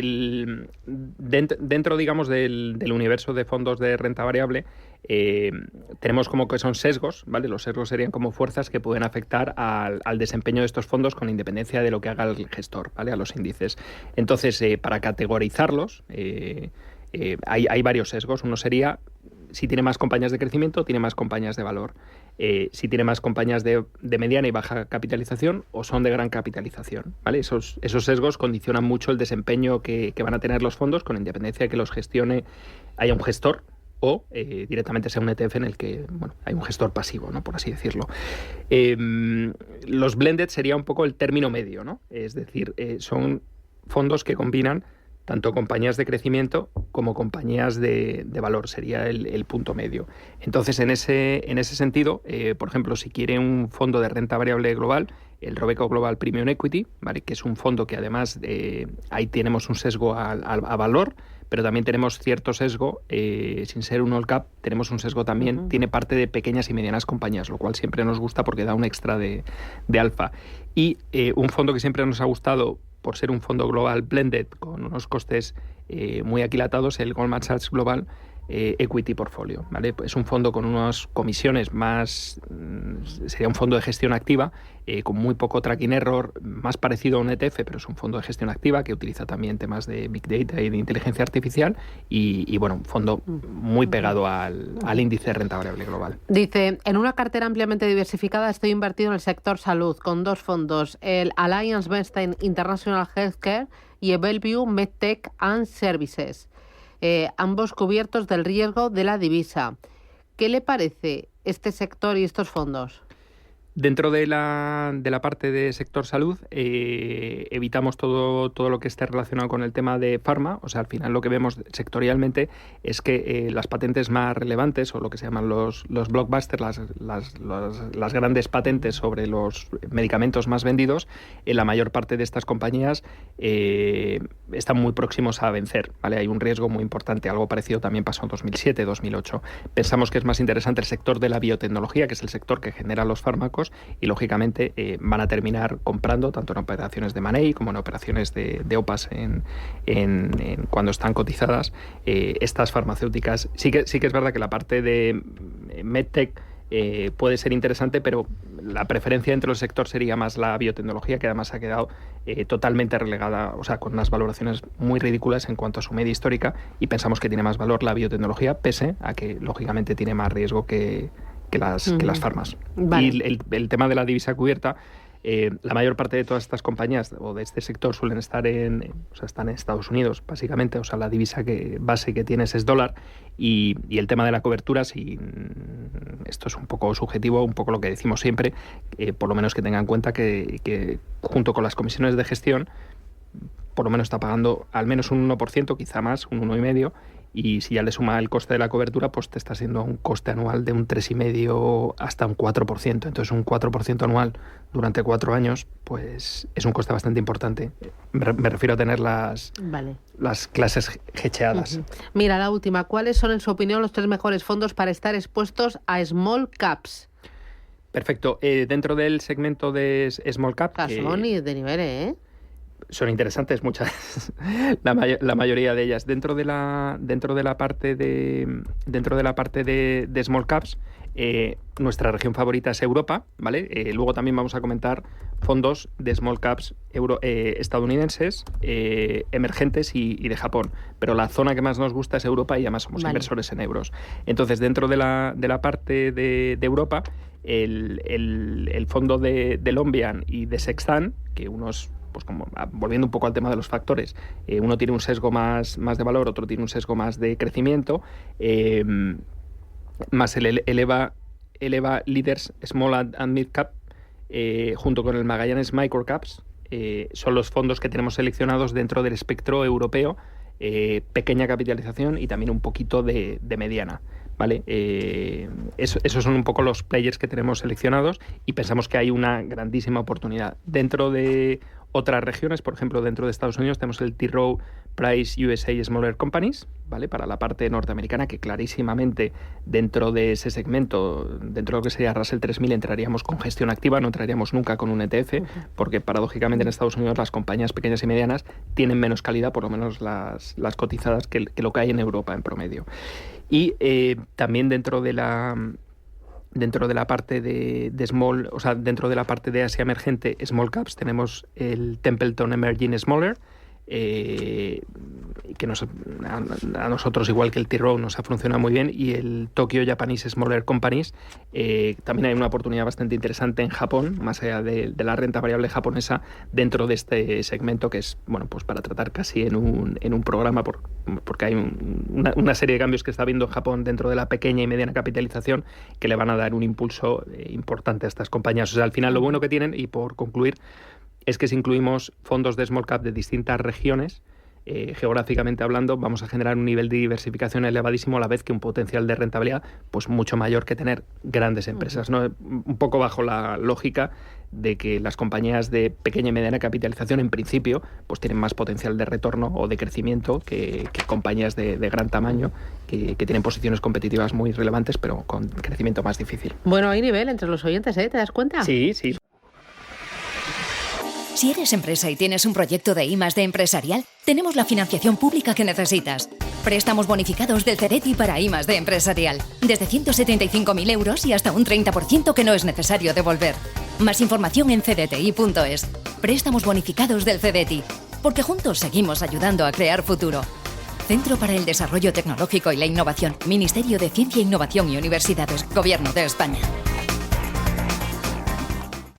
dentro digamos del universo de fondos de renta variable, tenemos como que son sesgos, ¿vale? Los sesgos serían como fuerzas que pueden afectar al desempeño de estos fondos con independencia de lo que haga el gestor, ¿vale? A los índices. Entonces, para categorizarlos, hay varios sesgos. Uno sería, si tiene más compañías de crecimiento, tiene más compañías de valor. Si tiene más compañías de mediana y baja capitalización o son de gran capitalización, ¿vale? Esos sesgos condicionan mucho el desempeño que van a tener los fondos, con independencia de que los gestione, haya un gestor o directamente sea un ETF en el que hay un gestor pasivo, ¿no? Por así decirlo. Los blended sería un poco el término medio, ¿no? Es decir, son fondos que combinan tanto compañías de crecimiento como compañías de valor, sería el punto medio. Entonces, en ese sentido, por ejemplo, si quiere un fondo de renta variable global, el Robeco Global Premium Equity, ¿vale? Que es un fondo que además ahí tenemos un sesgo a valor, pero también tenemos cierto sesgo, sin ser un all cap, tenemos un sesgo también, tiene parte de pequeñas y medianas compañías, lo cual siempre nos gusta porque da un extra de alfa. Y un fondo que siempre nos ha gustado por ser un fondo global blended con unos costes muy aquilatados, el Goldman Sachs Global Equity Portfolio, ¿vale? Es un fondo con unas comisiones más, sería un fondo de gestión activa, con muy poco tracking error, más parecido a un ETF, pero es un fondo de gestión activa que utiliza también temas de Big Data y de inteligencia artificial y bueno, un fondo muy pegado al índice de renta variable global. Dice, en una cartera ampliamente diversificada estoy invertido en el sector salud con dos fondos, el Alliance Bernstein International Healthcare y el Bellevue MedTech and Services. Ambos cubiertos del riesgo de la divisa. ¿Qué le parece este sector y estos fondos? Dentro de la parte de sector salud, evitamos todo lo que esté relacionado con el tema de farma. O sea, al final lo que vemos sectorialmente es que las patentes más relevantes, o lo que se llaman los blockbusters, las grandes patentes sobre los medicamentos más vendidos, en la mayor parte de estas compañías están muy próximos a vencer, ¿vale? Hay un riesgo muy importante. Algo parecido también pasó en 2007, 2008. Pensamos que es más interesante el sector de la biotecnología, que es el sector que genera los fármacos, y lógicamente van a terminar comprando tanto en operaciones de money como en operaciones de OPAs cuando están cotizadas estas farmacéuticas. Sí que es verdad que la parte de MedTech puede ser interesante, pero la preferencia dentro del sector sería más la biotecnología, que además ha quedado totalmente relegada, o sea, con unas valoraciones muy ridículas en cuanto a su media histórica, y pensamos que tiene más valor la biotecnología, pese a que lógicamente tiene más riesgo que las farmas. Vale. Y el tema de la divisa cubierta, la mayor parte de todas estas compañías o de este sector suelen estar están en Estados Unidos, básicamente. O sea, la divisa base que tienes es dólar, y el tema de la cobertura, si esto es un poco subjetivo, un poco lo que decimos siempre, por lo menos que tengan en cuenta que junto con las comisiones de gestión, por lo menos está pagando al menos un 1%, quizá más, un 1,5%, y si ya le suma el coste de la cobertura, pues te está siendo un coste anual de un 3,5% hasta un 4%. Entonces, un 4% anual durante 4 años, pues es un coste bastante importante. Me refiero a tener las clases hedgeadas. Mira, la última. ¿Cuáles son, en su opinión, los 3 mejores fondos para estar expuestos a small caps? Perfecto. Dentro del segmento de small cap... Son de nivel, ¿eh? Son interesantes muchas, la mayoría de ellas. Dentro de la parte de small caps, nuestra región favorita es Europa, ¿vale? Luego también vamos a comentar fondos de small caps estadounidenses, emergentes y de Japón. Pero la zona que más nos gusta es Europa, y además somos inversores en euros. Entonces, dentro de la parte de Europa, el fondo de Lombian y de Sextan, que unos... pues como volviendo un poco al tema de los factores, uno tiene un sesgo más de valor, otro tiene un sesgo más de crecimiento, más el Eleva Leaders Small and Mid Cap, junto con el Magallanes Micro Caps, son los fondos que tenemos seleccionados dentro del espectro europeo, pequeña capitalización y también un poquito de mediana. ¿Vale? Esos son un poco los players que tenemos seleccionados, y pensamos que hay una grandísima oportunidad. Dentro de otras regiones. Por ejemplo, dentro de Estados Unidos tenemos el T. Rowe Price USA Smaller Companies, ¿vale? Para la parte norteamericana, que clarísimamente dentro de ese segmento, dentro de lo que sería Russell 3000, entraríamos con gestión activa, no entraríamos nunca con un ETF, porque paradójicamente en Estados Unidos las compañías pequeñas y medianas tienen menos calidad, por lo menos las cotizadas, que lo que hay en Europa en promedio. Y también dentro de la parte de small, o sea, dentro de la parte de Asia emergente, small caps, tenemos el Templeton Emerging Smaller, que a nosotros, igual que el T. Rowe, nos ha funcionado muy bien, y el Tokyo Japanese Smaller Companies. También hay una oportunidad bastante interesante en Japón, más allá de la renta variable japonesa, dentro de este segmento, que es, bueno, pues para tratar casi en un programa, porque hay una serie de cambios que está habiendo en Japón dentro de la pequeña y mediana capitalización, que le van a dar un impulso importante a estas compañías. O sea, al final lo bueno que tienen, y por concluir, es que si incluimos fondos de small cap de distintas regiones, geográficamente hablando, vamos a generar un nivel de diversificación elevadísimo, a la vez que un potencial de rentabilidad pues mucho mayor que tener grandes empresas, ¿no? Un poco bajo la lógica de que las compañías de pequeña y mediana capitalización, en principio, pues tienen más potencial de retorno o de crecimiento que compañías de gran tamaño, que tienen posiciones competitivas muy relevantes, pero con crecimiento más difícil. Bueno, hay nivel entre los oyentes, ¿eh? ¿Te das cuenta? Sí, sí. Si eres empresa y tienes un proyecto de I+D empresarial, tenemos la financiación pública que necesitas. Préstamos bonificados del CDTI para I+D empresarial. Desde 175.000 euros y hasta un 30% que no es necesario devolver. Más información en cdti.es. Préstamos bonificados del CDTI. Porque juntos seguimos ayudando a crear futuro. Centro para el Desarrollo Tecnológico y la Innovación. Ministerio de Ciencia, Innovación y Universidades. Gobierno de España.